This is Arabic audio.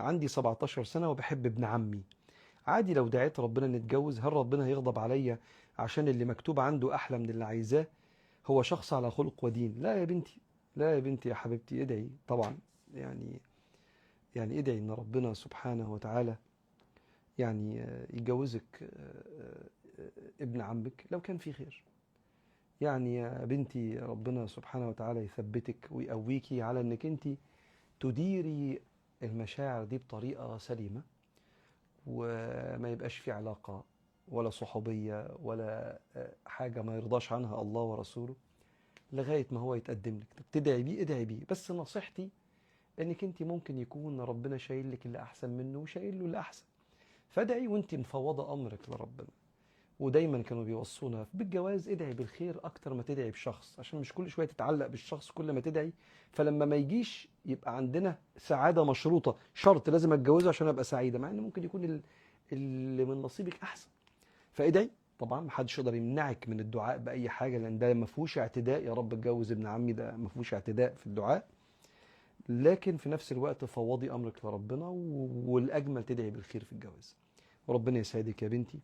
عندي 17 سنة وبحب ابن عمي، عادي لو دعيت ربنا نتجوز؟ هل ربنا هيغضب عليا عشان اللي مكتوب عنده أحلى من اللي عايزاه؟ هو شخص على خلق ودين. لا يا بنتي، لا يا بنتي يا حبيبتي، ادعي طبعا. يعني يعني ادعي ان ربنا سبحانه وتعالى يعني يجوزك ابن عمك لو كان في خير. يعني يا بنتي ربنا سبحانه وتعالى يثبتك ويقويكي على انك انت تديري المشاعر دي بطريقة سليمة، وما يبقاش في علاقة ولا صحوبية ولا حاجة ما يرضاش عنها الله ورسوله لغاية ما هو يتقدم لك. طب تدعي بيه؟ ادعي بيه، بس نصيحتي انك انت ممكن يكون ربنا شايل لك اللي احسن منه وشايل له اللي احسن، فادعي وانت مفوضة امرك لربنا. ودايما كانوا بيوصونا بالجواز ادعي بالخير اكتر ما تدعي بشخص، عشان مش كل شويه تتعلق بالشخص كل ما تدعي، فلما ما يجيش يبقى عندنا سعاده مشروطه، شرط لازم اتجوزه عشان ابقى سعيده، مع ان ممكن يكون اللي من نصيبك احسن. فادعي طبعا، محدش يقدر يمنعك من الدعاء باي حاجه، لان ده ما فيهوش اعتداء. يا رب اتجوز ابن عمي، ده ما فيهوش اعتداء في الدعاء. لكن في نفس الوقت فوضي امرك لربنا، والاجمل تدعي بالخير في الجواز. وربنا يسعدك يا بنتي.